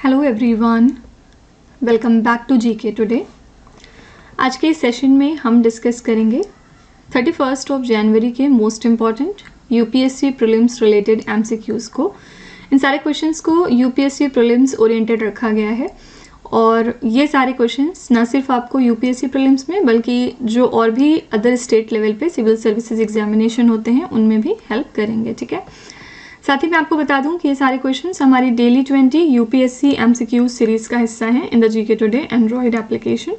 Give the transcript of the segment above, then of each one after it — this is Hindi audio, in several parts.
Hello everyone, welcome back to GK today. आज के इस सेशन में हम डिस्कस करेंगे 31 जनवरी के most important UPSC prelims related MCQs को। इन सारे क्वेश्चंस को यूपीएससी प्रीलिम्स ओरिएंटेड रखा गया है और ये सारे क्वेश्चंस ना सिर्फ आपको यूपीएससी प्रीलिम्स में बल्कि जो और भी अदर स्टेट लेवल पे सिविल सर्विसेज एग्जामिनेशन होते हैं उनमें भी हेल्प करेंगे। ठीक है, साथ ही मैं आपको बता दूं कि ये सारे क्वेश्चंस हमारी डेली 20 यूपीएससी एमसीक्यू सीरीज का हिस्सा हैं in the GK today Android application.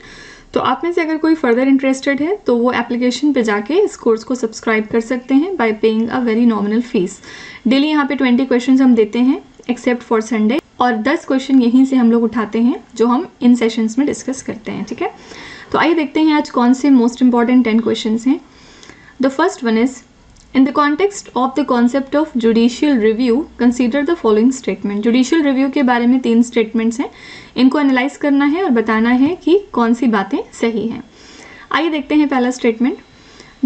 तो आप में से अगर कोई फर्दर इंटरेस्टेड है तो वो एप्लीकेशन पे जाके इस कोर्स को सब्सक्राइब कर सकते हैं bye paying a very nominal fees. Daily यहाँ पे 20 क्वेश्चंस हम देते हैं एक्सेप्ट फॉर संडे, और 10 क्वेश्चन यहीं से हम लोग उठाते हैं जो हम इन सेशंस में डिस्कस करते हैं। ठीक है, तो आइए देखते हैं आज कौन से मोस्ट इंपॉर्टेंट 10 क्वेश्चन हैं। The first one is, in the context of the concept of judicial review, consider the following statement। judicial review के बारे में 3 statements हैं, इनको एनालाइज करना है और बताना है कि कौन सी बातें सही हैं। आइए देखते हैं पहला statement.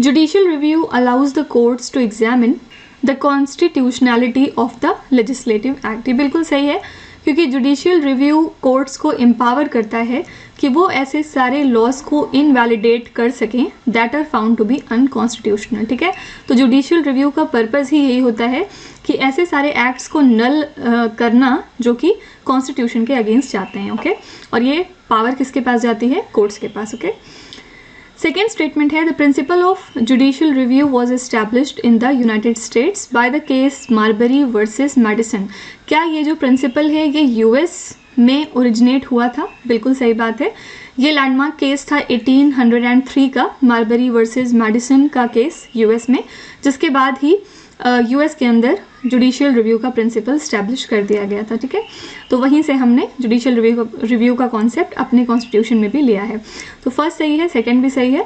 judicial review allows the courts to examine the constitutionality of the legislative act। ये बिल्कुल सही है क्योंकि जुडिशियल रिव्यू कोर्ट्स को एम्पावर करता है कि वो ऐसे सारे लॉज को इनवैलिडेट कर सकें that are found to be unconstitutional. ठीक है, तो जुडिशियल रिव्यू का पर्पस ही यही होता है कि ऐसे सारे एक्ट्स को नल करना जो कि कॉन्स्टिट्यूशन के अगेंस्ट जाते हैं। ओके, और ये पावर किसके पास जाती है? कोर्ट्स के पास। ओके, सेकेंड स्टेटमेंट है, the principle of judicial review was established in the United states by the case Marbury versus medicine. क्या ये जो प्रिंसिपल है ये यूएस में ओरिजिनेट हुआ था? बिल्कुल सही बात है। ये लैंडमार्क केस था 1803 का, मार्बरी वर्सेस मेडिसन का केस यूएस में, जिसके बाद ही यूएस के अंदर जुडिशियल रिव्यू का प्रिंसिपल स्टैब्लिश कर दिया गया था। ठीक है, तो वहीं से हमने जुडिशियल रिव्यू का कॉन्सेप्ट अपने कॉन्स्टिट्यूशन में भी लिया है। तो फर्स्ट सही है, सेकंड भी सही है।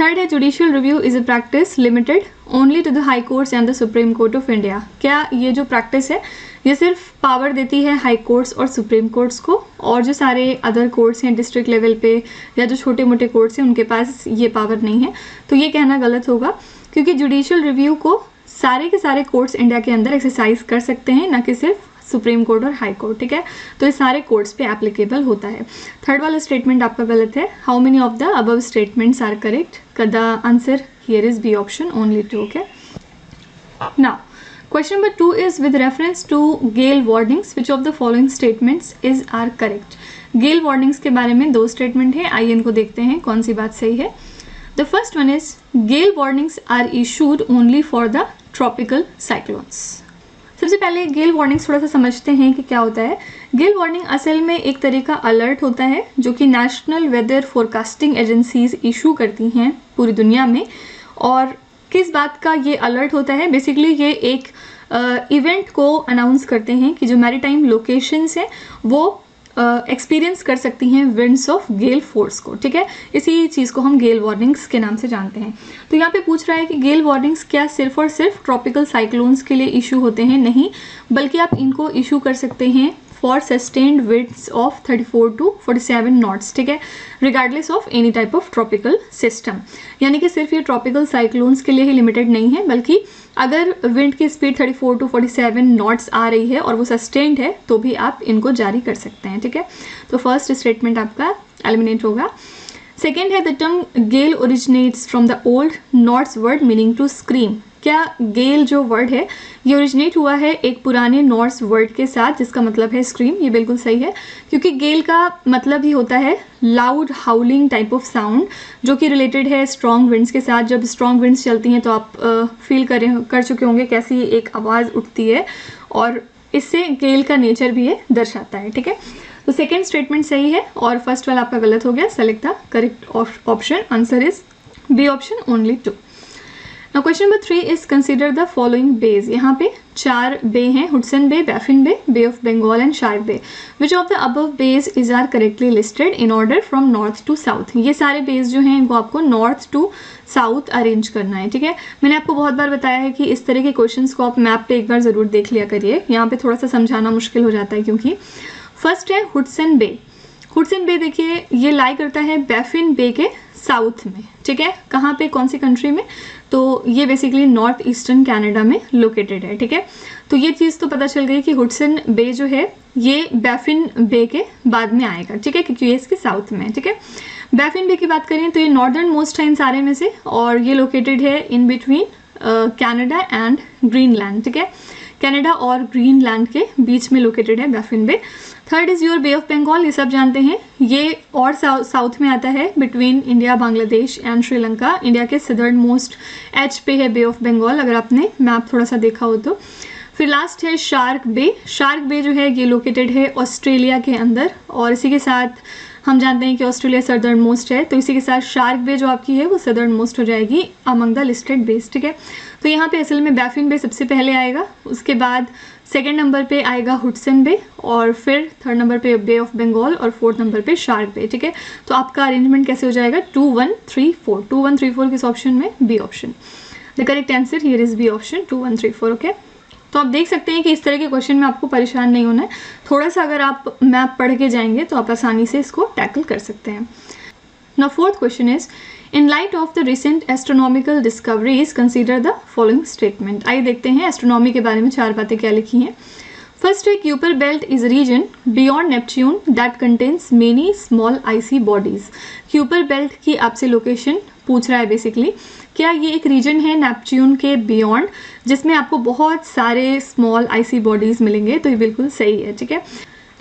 थर्ड है, judicial review is a practice limited only to the high courts and the supreme court of India. क्या ये जो प्रैक्टिस है ये सिर्फ पावर देती है हाई कोर्ट्स और सुप्रीम कोर्ट्स को, और जो सारे अदर कोर्ट्स हैं डिस्ट्रिक्ट लेवल पे या जो छोटे मोटे कोर्ट्स हैं उनके पास ये पावर नहीं है? तो ये कहना गलत होगा क्योंकि जुडिशियल रिव्यू को सारे के सारे कोर्ट्स इंडिया के अंदर एक्सरसाइज कर सकते हैं, ना कि सिर्फ सुप्रीम कोर्ट और हाई कोर्ट। ठीक है, तो ये सारे कोर्ट्स पे एप्लीकेबल होता है। थर्ड वाला स्टेटमेंट आपका गलत है। How many of the above statements are correct? The answer here is B option, only 2। Okay, now question number 2 is with reference to gale warnings which of the following statements is are correct। gale warnings के बारे में 2 स्टेटमेंट है, आइए इनको देखते हैं कौन सी बात सही है। The first one is gale warnings are issued only for the tropical cyclones। सबसे पहले गेल वार्निंग्स थोड़ा सा समझते हैं कि क्या होता है। गेल वार्निंग असल में एक तरह का अलर्ट होता है जो कि national weather forecasting agencies issue करती हैं पूरी दुनिया में। और किस बात का ये अलर्ट होता है? बेसिकली ये एक इवेंट को अनाउंस करते हैं कि जो मैरीटाइम लोकेशंस हैं वो एक्सपीरियंस कर सकती हैं विंड्स ऑफ गेल फोर्स को। ठीक है, इसी चीज़ को हम गेल वार्निंग्स के नाम से जानते हैं। तो यहाँ पे पूछ रहा है कि गेल वार्निंग्स क्या सिर्फ और सिर्फ ट्रॉपिकल साइक्लोन्स के लिए इशू होते हैं? नहीं, बल्कि आप इनको इशू कर सकते हैं for sustained winds of 34 to 47 knots. ठीक है, regardless of any type of tropical system. यानी कि सिर्फ ये ट्रॉपिकल साइक्लोन्स के लिए ही लिमिटेड नहीं है, बल्कि अगर विंड की स्पीड 34 to 47 नॉट्स आ रही है और वो सस्टेन्ड है तो भी आप इनको जारी कर सकते हैं। ठीक है, तो फर्स्ट स्टेटमेंट आपका एलिमिनेट होगा। सेकेंड है, the term gale originates from the Old Norse word meaning to scream. क्या गेल जो वर्ड है ये ओरिजिनेट हुआ है एक पुराने नॉर्स वर्ड के साथ जिसका मतलब है स्क्रीम? ये बिल्कुल सही है क्योंकि गेल का मतलब ही होता है लाउड हाउलिंग टाइप ऑफ साउंड जो कि रिलेटेड है स्ट्रॉन्ग विंड्स के साथ। जब स्ट्रॉन्ग विंड्स चलती हैं तो आप फील कर चुके होंगे कैसी एक आवाज़ उठती है, और इससे गेल का नेचर भी ये दर्शाता है। ठीक है, तो सेकेंड स्टेटमेंट सही है और फर्स्ट वाला आपका गलत हो गया। Select the correct option, answer is B option, only 2। Now question number 3 is consider the following bays। यहाँ पे 4 बे हैं, Hudson Bay, Baffin Bay, Bay of Bengal and Shark Bay. Which of the above bays is are correctly listed in order from north to south. ये सारे बेज जो हैं इनको आपको नॉर्थ टू साउथ अरेंज करना है। ठीक है, मैंने आपको बहुत बार बताया है कि इस तरह के क्वेश्चंस को आप मैप पे एक बार ज़रूर देख लिया करिए। यहाँ पे थोड़ा सा समझाना मुश्किल हो जाता है क्योंकि फर्स्ट है हुडसन बे। हुडसन बे देखिए ये लाई करता है बैफिन बे के साउथ में। ठीक है, कहाँ पे, कौन सी कंट्री में? तो ये बेसिकली नॉर्थ ईस्टर्न कनाडा में लोकेटेड है। ठीक है, तो ये चीज़ तो पता चल गई कि हुडसन बे जो है ये बैफिन बे के बाद में आएगा, ठीक है, क्योंकि ये इसके साउथ में है, ठीक है। बैफिन बे की बात करें तो ये नॉर्दर्न मोस्ट है इन सारे में से, और ये लोकेटेड है in between Canada and Greenland, ठीक है, कनाडा और ग्रीनलैंड के बीच में लोकेटेड है Baffin Bay. Third is your Bay of Bengal, ये सब जानते हैं, ये और साउथ में आता है between India, Bangladesh and Sri Lanka. India के सदर्न मोस्ट एज पे है बे ऑफ बंगाल, अगर आपने मैप थोड़ा सा देखा हो तो। फिर लास्ट है शार्क बे। शार्क बे जो है ये लोकेटेड है ऑस्ट्रेलिया के अंदर, और इसी के साथ हम जानते हैं कि ऑस्ट्रेलिया सदर्न मोस्ट है, तो इसी के साथ शार्क बे जो आपकी है वो सदर्न मोस्ट हो जाएगी अमंग द लिस्टेड बेस, ठीक है। तो यहाँ पे असल में बैफिन बे सबसे पहले आएगा, उसके बाद सेकेंड नंबर पे आएगा हुडसन बे, और फिर थर्ड नंबर पे बे ऑफ बंगाल, और फोर्थ नंबर पे शार्क बे, ठीक है। तो आपका अरेंजमेंट कैसे हो जाएगा 2 1 3 4, 2 1 3 4 किस ऑप्शन में, B option. The correct answer here is B option 2 1 3 4, okay. तो आप देख सकते हैं कि इस तरह के क्वेश्चन में आपको परेशान नहीं होना है, थोड़ा सा अगर आप मैप पढ़ के जाएंगे तो आप आसानी से इसको टैकल कर सकते हैं। Now fourth question is, in light of the recent astronomical discoveries consider the following statement. आइए देखते हैं एस्ट्रोनॉमी के बारे में 4 बातें क्या लिखी हैं। फर्स्ट है, Kuiper belt is region beyond Neptune that contains many small icy bodies. Kuiper belt की आपसे लोकेशन पूछ रहा है बेसिकली, क्या ये एक रीजन है नेपच्यून के बियॉन्ड जिसमें आपको बहुत सारे स्मॉल आइसी बॉडीज मिलेंगे, तो ये बिल्कुल सही है, ठीक है।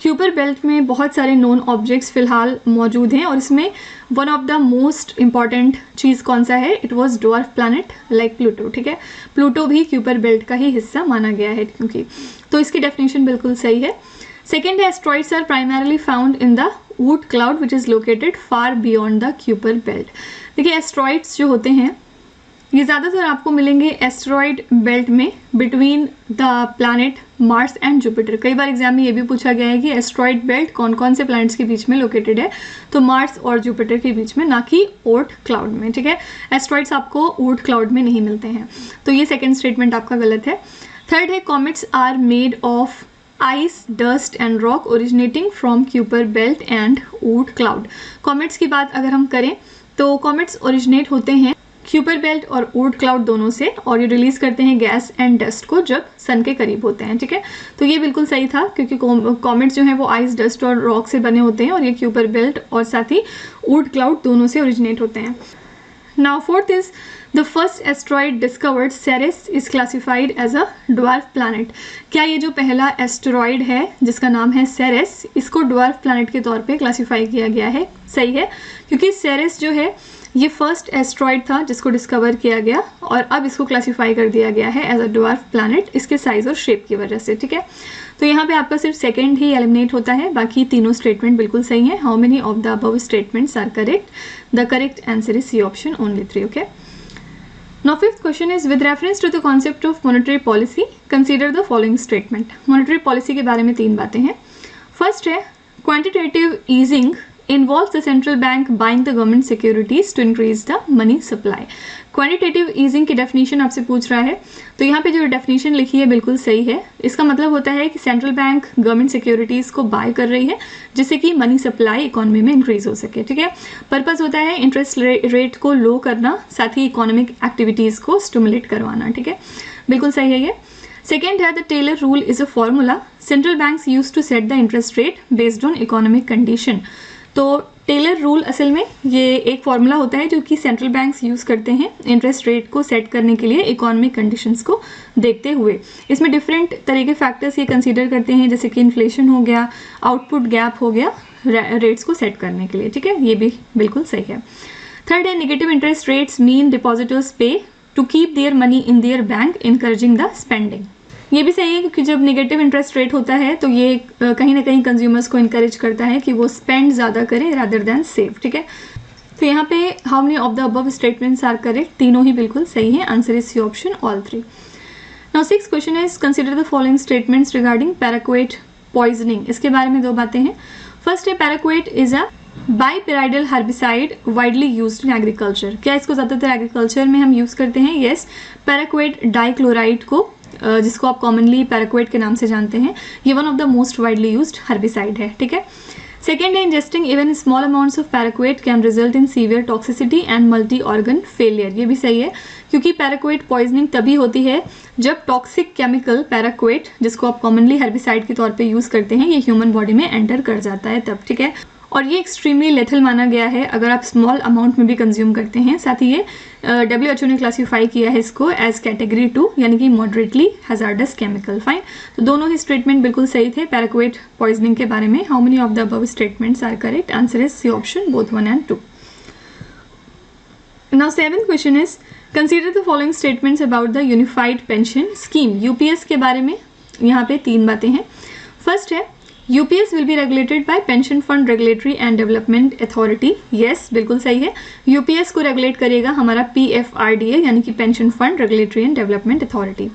क्यूपर बेल्ट में बहुत सारे नोन ऑब्जेक्ट्स फिलहाल मौजूद हैं, और इसमें one of the most important चीज़ कौन सा है, it was dwarf planet like Pluto, ठीक है। प्लूटो भी क्यूपर बेल्ट का ही हिस्सा माना गया है क्योंकि, तो इसकी डेफिनेशन बिल्कुल सही है। सेकेंड है, asteroids are primarily found in the Oort cloud which is located far beyond the Kuiper belt. देखिए एस्ट्रॉइड्स जो होते हैं ये ज़्यादातर आपको मिलेंगे एस्ट्रॉइड बेल्ट में between the planet Mars and Jupiter. कई बार एग्जाम में ये भी पूछा गया है कि एस्ट्रॉइड बेल्ट कौन कौन से प्लैनेट्स के बीच में लोकेटेड है, तो मार्स और जुपिटर के बीच में, ना कि ओर्ट क्लाउड में, ठीक है। एस्ट्रॉइड्स आपको ओर्ट क्लाउड में नहीं मिलते हैं, तो ये सेकेंड स्टेटमेंट आपका गलत है। थर्ड है, comets are made of ice, dust and rock originating from Kuiper belt and Oort cloud. Comets की बात अगर हम करें तो कॉमेट्स ओरिजिनेट होते हैं क्यूपर बेल्ट और ओर्ट क्लाउड दोनों से, और ये रिलीज करते हैं गैस एंड डस्ट को जब सन के करीब होते हैं, ठीक है। तो ये बिल्कुल सही था क्योंकि कॉमेट्स जो हैं वो आइस, डस्ट और रॉक से बने होते हैं, और ये क्यूपर बेल्ट और साथ ही ओर्ट क्लाउड दोनों से ओरिजिनेट होते हैं। Now fourth is, the first asteroid discovered Ceres is classified as a dwarf planet. क्या ये जो पहला एस्ट्रॉइड है जिसका नाम है सेरेस, इसको ड्वार्फ प्लैनेट के तौर पे क्लासिफाई किया गया है? सही है, क्योंकि सेरेस जो है ये फर्स्ट एस्ट्रॉइड था जिसको डिस्कवर किया गया, और अब इसको क्लासिफाई कर दिया गया है एज अ ड्वार्फ प्लैनेट इसके साइज और शेप की वजह से, ठीक है। तो यहाँ पे आपका सिर्फ सेकंड ही एलिमिनेट होता है, बाकी तीनों स्टेटमेंट बिल्कुल सही है। How many of the above statements are correct? The correct answer is C option, only 3, okay. Now fifth question is, with reference to the concept of monetary policy consider the following statement. Monetary policy के बारे में 3 बातें हैं। First is, quantitative easing involves the central bank buying the government securities to increase the money supply. Quantitative easing की डेफिनेशन आपसे पूछ रहा है, तो यहाँ पे जो डेफिनेशन लिखी है बिल्कुल सही है। इसका मतलब होता है कि सेंट्रल बैंक गवर्नमेंट सिक्योरिटीज़ को बाय कर रही है जिससे कि मनी सप्लाई इकोनॉमी में इंक्रीज हो सके, ठीक है। पर्पस होता है इंटरेस्ट रेट को लो करना, साथ ही इकोनॉमिक एक्टिविटीज़ को स्टिमुलेट करवाना, ठीक है, बिल्कुल सही है ये। सेकेंड है, the Taylor rule is a formula central banks use to set the interest rate based on economic condition. तो टेलर रूल असल में ये एक फॉर्मूला होता है जो कि सेंट्रल बैंक्स यूज़ करते हैं इंटरेस्ट रेट को सेट करने के लिए इकोनॉमिक कंडीशंस को देखते हुए। इसमें डिफरेंट तरह के फैक्टर्स ये कंसीडर करते हैं, जैसे कि इन्फ्लेशन हो गया, आउटपुट गैप हो गया, रेट्स को सेट करने के लिए, ठीक है, ये भी बिल्कुल सही है। थर्ड है, negative interest rates mean depositors pay to keep their money in their bank encouraging the spending. ये भी सही है क्योंकि जब नेगेटिव इंटरेस्ट रेट होता है तो ये कहीं ना कहीं कंज्यूमर्स को इनकरेज करता है कि वो स्पेंड ज़्यादा करें रादर देन सेव, ठीक है। तो यहाँ पे how many of the above statements are correct? तीनों ही बिल्कुल सही है, answer is C option, all 3। Now six question is, consider the following statements regarding paraquat poisoning. इसके बारे में 2 बातें हैं। फर्स्ट है, paraquat is a bipyridyl herbicide widely used in agriculture. क्या इसको ज़्यादातर एग्रीकल्चर में हम यूज़ करते हैं? येस, पैराक्वेट डाइक्लोराइड को, जिसको आप कॉमनली पैराक्वेट के नाम से जानते हैं, ये one of the most widely used herbicide है, ठीक है। सेकेंड है ingesting even small amounts of parakeet can result in severe toxicity and multi organ failure. ये भी सही है, क्योंकि पैराक्वेट पॉइजनिंग तभी होती है जब टॉक्सिक केमिकल पैराक्वेट, जिसको आप कॉमनली हेर्बिसाइड के तौर पे यूज करते हैं, ये ह्यूमन बॉडी में एंटर कर जाता है तब, ठीक है। और ये एक्सट्रीमली लेथल माना गया है अगर आप स्मॉल अमाउंट में भी कंज्यूम करते हैं। साथ ही ये WHO ने क्लासीफाई किया है इसको एज कैटेगरी 2 यानी कि मॉडरेटली हैजार्डस केमिकल। फाइन, तो दोनों ही स्टेटमेंट बिल्कुल सही थे पैराक्वेट पॉइजनिंग के बारे में। How many of the above statements are correct? Answer is C option, both 1 and 2. Now 7th question is consider the following statements about the unified pension scheme. UPS के बारे में यहाँ पे 3 बातें हैं। फर्स्ट है UPS will be regulated by Pension Fund Regulatory and Development Authority. Yes, बिल्कुल सही है। UPS को रेगुलेट करेगा हमारा PFRDA यानी कि Pension Fund Regulatory and Development Authority.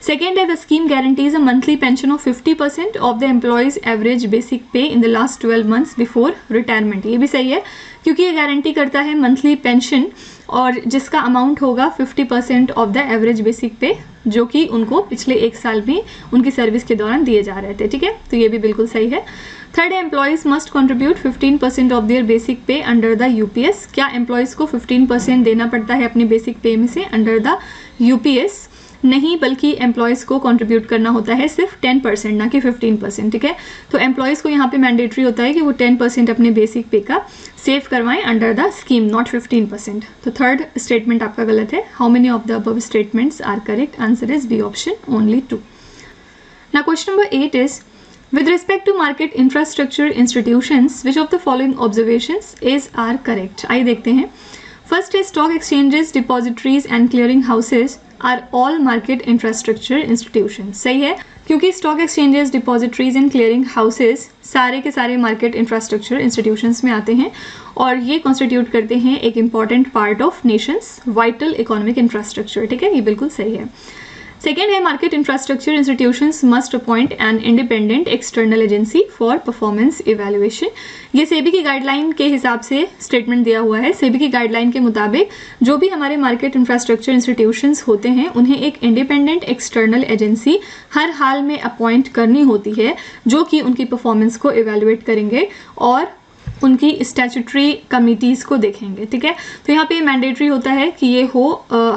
Second है the scheme guarantees a monthly pension of 50% of the employee's average basic pay in the last 12 months before retirement. ये भी सही है, क्योंकि ये गारंटी करता है मंथली पेंशन और जिसका अमाउंट होगा 50% ऑफ द एवरेज बेसिक पे, जो कि उनको पिछले 1 साल में उनकी सर्विस के दौरान दिए जा रहे थे, ठीक है। तो ये भी बिल्कुल सही है। थर्ड है employees must contribute 15% of their basic पे अंडर द UPS। क्या एम्प्लॉयज़ को 15% देना पड़ता है अपनी बेसिक पे में से अंडर द UPS? नहीं, बल्कि एम्प्लॉयज़ को कंट्रीब्यूट करना होता है सिर्फ 10%, ना कि 15%, ठीक है। तो एम्प्लॉयज़ को यहाँ पे मैंडेटरी होता है कि वो 10% अपने बेसिक पे का सेव करवाएं अंडर द स्कीम, नॉट 15%। तो थर्ड स्टेटमेंट आपका गलत है। How many of the above statements are correct? Answer is B option, only 2. Now question number 8 is with respect to market infrastructure institutions which of the following observations is are correct? आइए देखते हैं। फर्स्ट है stock exchanges, depositories and clearing houses are all market infrastructure institution. सही है, क्योंकि stock exchanges, depositories and clearing houses सारे के सारे मार्केट इंफ्रास्ट्रक्चर इंस्टीट्यूशंस में आते हैं और ये कॉन्स्टिट्यूट करते हैं एक important part of nations vital economic infrastructure, ठीक है। ये बिल्कुल सही है। सेकेंड है market infrastructure institutions must appoint an independent external agency for performance evaluation. ये सेबी की गाइडलाइन के हिसाब से स्टेटमेंट दिया हुआ है। सेबी की गाइडलाइन के मुताबिक जो भी हमारे मार्केट इंफ्रास्ट्रक्चर इंस्टीट्यूशंस होते हैं उन्हें एक इंडिपेंडेंट एक्सटर्नल एजेंसी हर हाल में अपॉइंट करनी होती है, जो कि उनकी परफॉर्मेंस को इवैल्यूएट करेंगे और उनकी स्टैट्यूटरी कमिटीज़ को देखेंगे, ठीक है। तो यहाँ पे मैंडेटरी होता है कि ये हो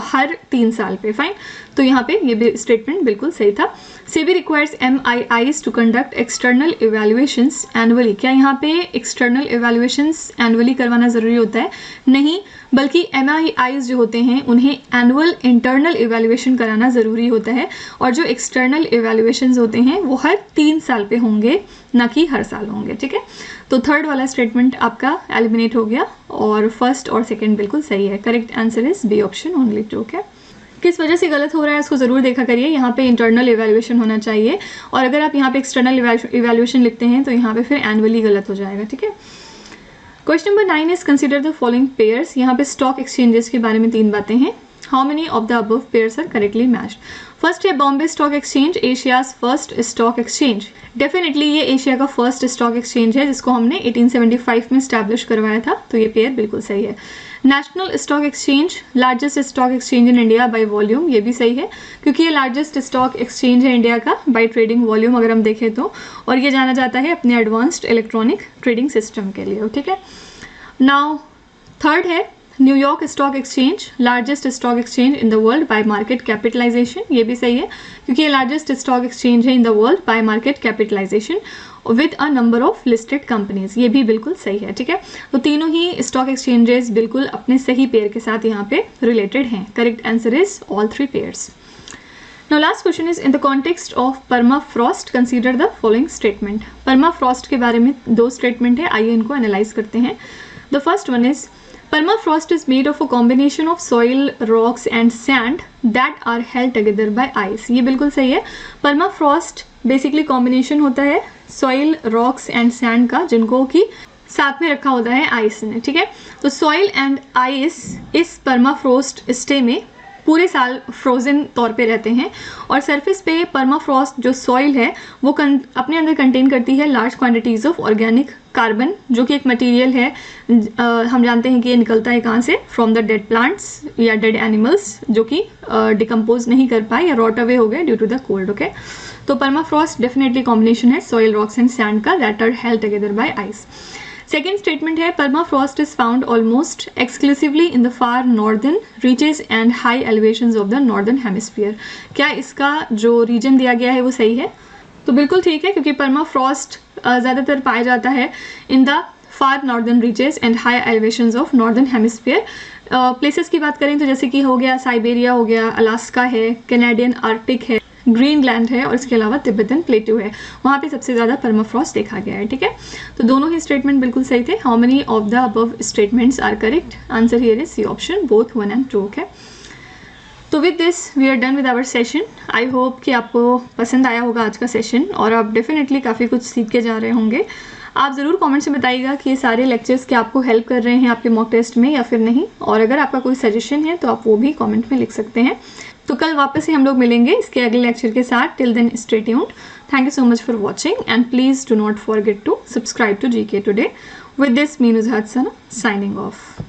हर 3 साल पे। फाइन, तो यहाँ पे ये भी स्टेटमेंट बिल्कुल सही था। SEBI requires MIIs to conduct external evaluations annually. क्या यहाँ पे एक्सटर्नल इवैल्यूएशंस एनुअली करवाना ज़रूरी होता है? नहीं, बल्कि MIIs जो होते हैं उन्हें एनुअल इंटरनल इवैल्यूएशन कराना ज़रूरी होता है, और जो एक्सटर्नल इवैल्यूएशंस होते हैं वो हर 3 साल पे होंगे, ना कि हर साल होंगे, ठीक है। तो थर्ड वाला स्टेटमेंट आपका एलिमिनेट हो गया और फर्स्ट और सेकंड बिल्कुल सही है। Correct answer is B option, only 2, okay? किस वजह से गलत हो रहा है उसको ज़रूर देखा करिए। यहाँ पे इंटरनल इवैल्यूएशन होना चाहिए, और अगर आप यहाँ पे एक्सटर्नल इवैल्यूएशन लिखते हैं तो यहाँ पे फिर एनुअली गलत हो जाएगा, ठीक है। Question number 9 is consider the following pairs. यहाँ पे स्टॉक एक्सचेंजेस के बारे में 3 बातें हैं। How many of the above pairs are correctly matched? First है Bombay stock exchange, Asia's first stock exchange. Definitely ये एशिया का फर्स्ट स्टॉक एक्सचेंज है जिसको हमने 1875 में स्टैब्लिश करवाया था, तो ये पेयर बिल्कुल सही है। National stock exchange, largest stock exchange in India by volume, ये भी सही है क्योंकि ये लार्जेस्ट स्टॉक एक्सचेंज है इंडिया का बाय ट्रेडिंग वॉल्यूम अगर हम देखें तो, और ये जाना जाता है अपने एडवांस्ड इलेक्ट्रॉनिक ट्रेडिंग सिस्टम के लिए, ठीक है। नाउ थर्ड है New York stock exchange, largest stock exchange in the world by market capitalization, ये भी सही है क्योंकि ये लार्जेस्ट स्टॉक एक्सचेंज है in the world by market capitalization with a number of listed companies, ये भी बिल्कुल सही है, ठीक है। तो तीनों ही स्टॉक एक्सचेंजेस बिल्कुल अपने सही पेयर के साथ यहाँ पे रिलेटेड हैं। Correct answer is all 3 pairs. Now last question is in the context of permafrost consider the following statement. permafrost के बारे में 2 स्टेटमेंट है, आइए इनको एनालाइज करते हैं। The first one is permafrost is made of a combination of soil, rocks and sand that are held together by ice. ये बिल्कुल सही है। permafrost बेसिकली कॉम्बिनेशन होता है सॉइल, रॉक्स एंड सैंड का, जिनको कि साथ में रखा होता है आइस ने, ठीक है। तो सॉइल एंड आइस इस परमाफ्रोस्ट स्टे में पूरे साल फ्रोजन तौर पे रहते हैं, और सरफेस पे परमाफ्रॉस्ट जो सॉइल है वो अपने अंदर कंटेन करती है large quantities of organic carbon, जो कि एक मटेरियल है। हम जानते हैं कि ये निकलता है कहाँ से? फ्रॉम द डेड प्लांट्स या डेड एनिमल्स जो कि डिकम्पोज नहीं कर पाए या रॉट अवे हो गए due to the cold, okay. तो परमाफ्रॉस्ट डेफिनेटली कॉम्बिनेशन है सॉइल रॉक्स एंड सैंड का that are held together by ice. Second statement है permafrost is found almost exclusively in the far northern reaches and high elevations of the northern hemisphere. क्या इसका जो रीजन दिया गया है वो सही है? तो बिल्कुल ठीक है, क्योंकि परमाफ्रॉस्ट ज़्यादातर पाया जाता है in the far northern reaches and high elevations of northern hemisphere. Places की बात करें तो जैसे कि हो गया साइबेरिया, हो गया अलास्का है, कैनेडियन आर्कटिक है, ग्रीनलैंड है और इसके अलावा तिब्बतन प्लेटू है, वहाँ पे सबसे ज़्यादा परमाफ्रॉस्ट देखा गया है। ठीक है, तो दोनों ही स्टेटमेंट बिल्कुल सही थे। How many of the above statements are correct? Answer here is C option, both 1 and 2। Okay, तो with this we are done with our session. I hope कि आपको पसंद आया होगा आज का सेशन और आप डेफिनेटली काफ़ी कुछ सीख के जा रहे होंगे। आप ज़रूर कमेंट्स में बताइएगा कि ये सारे लेक्चर्स क्या आपको हेल्प कर रहे हैं आपके मॉक टेस्ट में या फिर नहीं, और अगर आपका कोई सजेशन है तो आप वो भी कमेंट में लिख सकते हैं। तो कल वापस ही हम लोग मिलेंगे इसके अगले लेक्चर के साथ। Till then stay tuned. Thank you so much for watching and please do not forget to subscribe to GK today. With this Meenu Sana signing of.